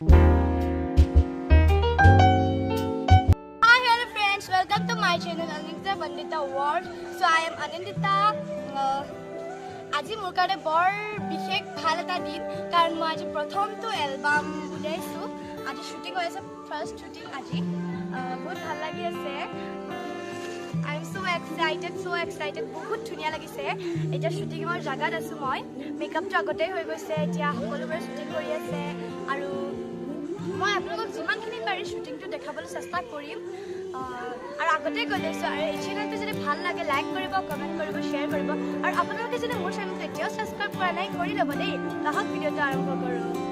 Hi, hello friends. Welcome to my channel Anindita Bandita World. So I am Anindita. আজি মোৰ কাৰণে বৰ বিশেষ ভাল এটা দিন কাৰণ মই আজি প্ৰথমটো এলবাম উলিয়াইছোঁ আজি শ্বুটিং হৈ আছে ফাৰ্ষ্ট শ্বুটিং আজি বহুত ভাল লাগি আছে আই এম so excited বহুত ধুনীয়া লাগিছে এতিয়া শ্বুটিঙৰ জাগাত আছোঁ মই মেকআপটো আগতেই হৈ গৈছে এতিয়া সকলোবোৰে শ্বুটিং কৰি আছে আৰু মই আপোনালোকক যিমানখিনি পাৰি শ্বুটিংটো দেখাবলৈ চেষ্টা কৰিম আৰু আগতে কৈছোঁ আৰু এই চেনেলটো যদি ভাল লাগে লাইক কৰিব কমেণ্ট কৰিব শ্বেয়াৰ কৰিব আৰু আপোনালোকে যদি মোৰ চেনেলটো এতিয়াও ছাবস্ক্ৰাইব কৰা নাই কৰি ল'ব দেই আহক ভিডিঅ'টো আৰম্ভ কৰোঁ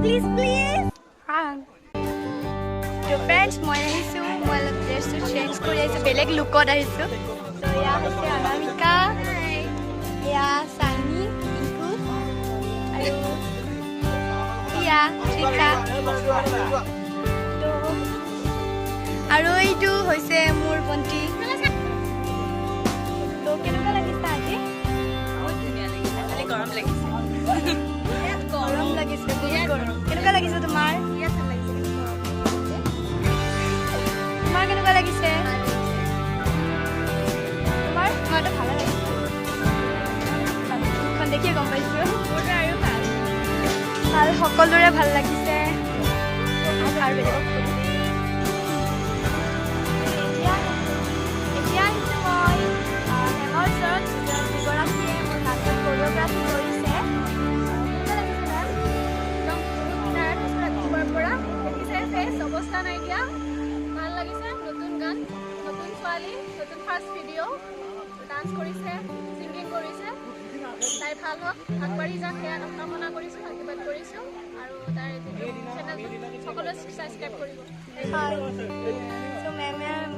Please. So friends, মই আহিছোঁ মই অলপ ড্ৰেছটো চেঞ্জ কৰি আহিছোঁ বেলেগ লুকত আহিছোঁ তো এয়া হৈছে অনামিকা এয়া চানি পিংকু আৰু ইয়া ত্ৰিকা আৰু এইটো হৈছে মোৰ ভণ্টি তো কেনেকুৱা লাগিছে আজি বহুত ধুনীয়া লাগিছে খালি গৰম লাগিছে গৰম লাগিছে বহুত গৰম কেনেকুৱা লাগিছে তোমাৰ তোমাৰ কেনেকুৱা লাগিছে তোমাৰতো ভালে লাগিছে এখন দেখিয়ে গম পাইছোঁ মোৰতো আৰু ভাল সকলোৰে ভাল লাগিছে আৰু বেলেগক এতিয়া আহিছোঁ মই হেমৰ ওচৰত যিগৰাকীয়ে মোৰ নাটক কোৰিঅ'গ্ৰাফি কৰিছে অৱস্থা নাইকিয়া ভাল লাগিছে নতুন গান নতুন ছোৱালী নতুন ফাৰ্ষ্ট ভিডিঅ' ডান্স কৰিছে ছিংগিং কৰিছে তাই ভাল হওক আগবাঢ়ি যাওক সেয়া কামনা কৰিছোঁ আশীৰ্বাদ কৰিছোঁ আৰু তাইৰ চেনেলটো সকলোৱে ছাবস্ক্ৰাইব কৰিব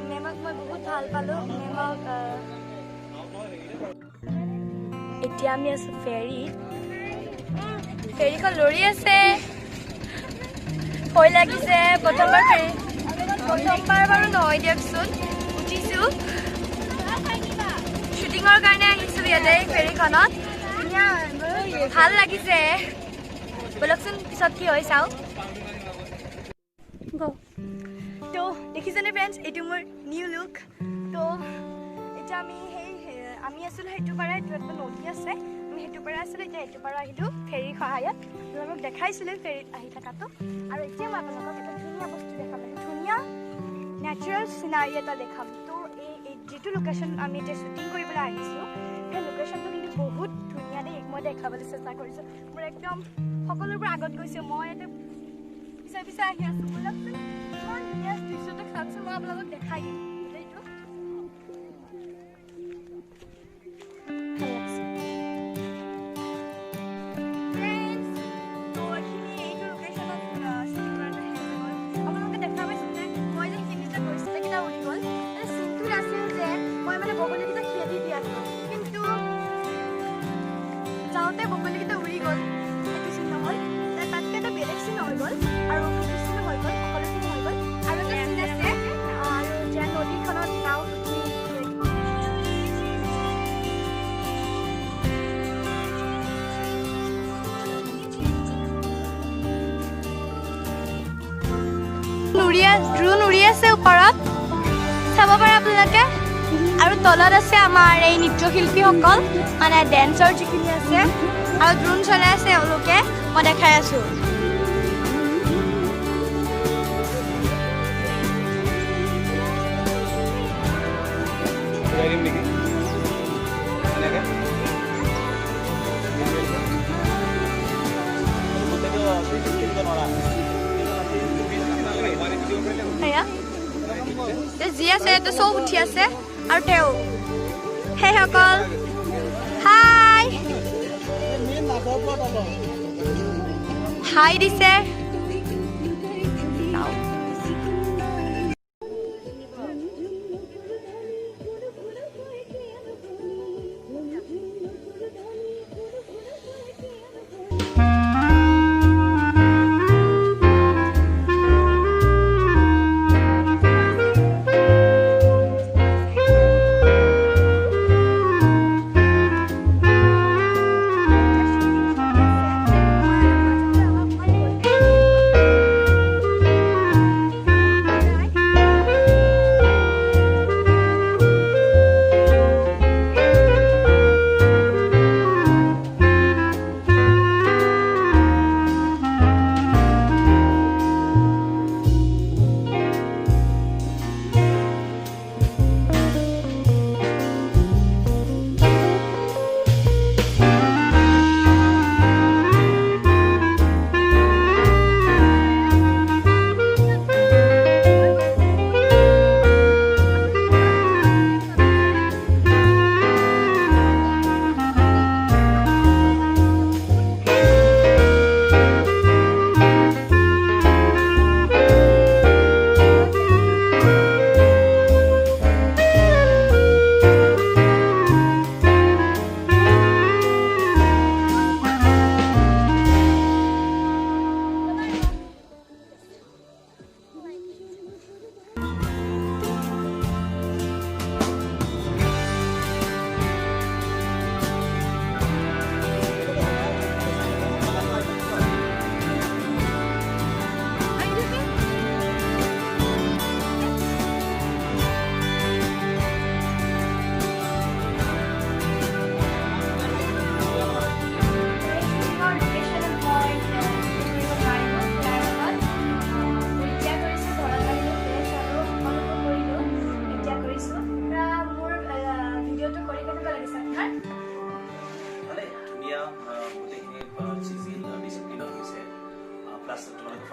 মেমক মই বহুত ভাল পালোঁ মেমক এতিয়া আমি আছোঁ ফেৰীখন লৰি আছে ভয় লাগিছে প্ৰথমবাৰ বাৰু নহয় দিয়কচোন উঠিছোঁ শ্বুটিঙৰ কাৰণে আহিছোঁ ইয়াতে ফেৰীখনত ভাল লাগিছে বলকচোন পিছত কি হয় চাওঁ তো দেখিছেনে ফ্ৰেণ্ডছ এইটো মোৰ নিউ লুক তো এতিয়া আমি আছিলোঁ সেইটো পাৰে এইটো এটা নদী আছে আমি সেইটো পাৰে আছিলোঁ এতিয়া এইটো পাৰে আহিলোঁ ফেৰীৰ সহায়ত আপোনালোকক দেখাইছিলোঁ ফেৰীত আহি থকাটো আৰু এতিয়া মই আপোনালোকক এটা ধুনীয়া বস্তু দেখাম চিনাৰী এটা দেখাম তো এই যিটো লোকেশ্যন আমি এতিয়া শ্বুটিং কৰিবলৈ আহিছোঁ সেই লোকেশ্যনটো কিন্তু বহুত ধুনীয়া দেই মই দেখাবলৈ চেষ্টা কৰিছোঁ মোৰ একদম সকলোবোৰ আগত গৈছোঁ মই ইয়াতে পিছে পিছে আহি আছোঁ ব'লকচোন ইমান ধুনীয়া দৃশ্যটো চাওকচোন মই আপোনালোকক দেখাই দিম এইটো যাওঁতে বগলীকেইটা উৰি গ'ল সেইটো চিন নহ'ল তাতকৈ এটা বেলেগ চিন হৈ গ'ল আৰু চিনো হৈ গ'ল সকলোখিনি হৈ গ'ল আৰু এটা চিন আছে আৰু যে নদীখনত নাও উঠি ড্ৰোন উৰি আছে ওপৰত চাব পাৰে আপোনালোকে আৰু তলত আছে আমাৰ এই নৃত্যশিল্পীসকল মানে ডেন্সৰ যিখিনি আছে আৰু ড্ৰোন চলাই আছে এওঁলোকে মই দেখাই আছোঁ যি আছে এইটো চব উঠি আছে আৰু তেওঁ সেইসকল হাই হাই দিছে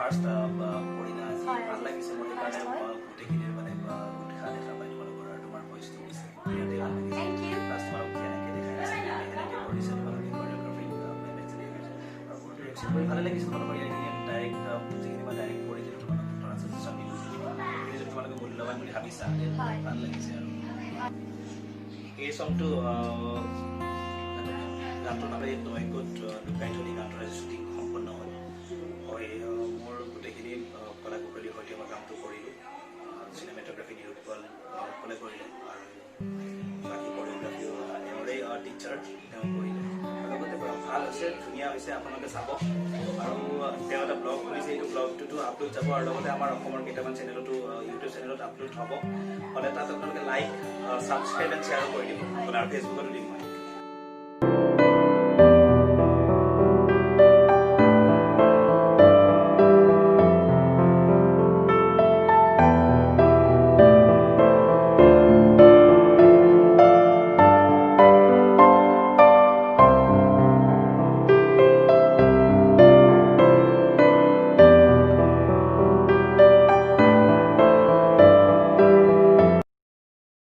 ফাৰ্ষ্ট পৰিলা ভাল লাগিছে মোৰ কাৰণে গোটেইখিনিৰ মানে উৎসাহ দেখা পাই তোমালোকৰ আৰু তোমাৰ ভইচটো দিছে প্লাছ তোমালোক কেনেকৈ দেখাই আছে কেনেকৈ কৰিছে তোমালোকে কৰিঅ'গ্ৰাফি আৰু ভালে লাগিছে তোমালোকৰ ইয়াৰখিনি ডাইৰেক্ট যিখিনি মই ডাইৰেক্ট কৰি দিলোঁ তোমালোক ট্ৰান্সলেশ্যন দিলোঁ যদি তোমালোকে মূল্যৱান বুলি ভাবিছা ভাল লাগিছে আৰু এই চংটো গানটোৰ নামে নৈকত লুকাই থলি গানটোৰ আজি শ্বুটিং সম্পন্ন হ'ল হয় মোৰ গোটেইখিনি কলা কুশলীৰ সৈতে মই কামটো কৰিলোঁ চিনেমেট'গ্ৰাফী নিৰূপকলে কৰিলে আৰু বাকী কৰিঅ'গ্ৰাফিও এওঁৰে টিচাৰ তেওঁ কৰিলে আৰু লগতে ভাল হৈছে ধুনীয়া হৈছে আপোনালোকে চাব আৰু তেওঁ এটা ব্লগ খুলিছে এইটো ব্লগটোতো আপলোড যাব আৰু লগতে আমাৰ অসমৰ কেইটামান চেনেলতো ইউটিউব চেনেলত আপলোড হ'ব হ'লে তাত আপোনালোকে লাইক ছাবস্ক্ৰাইব এণ্ড শ্বেয়াৰ কৰি দিব আৰু ফেচবুকতো দিম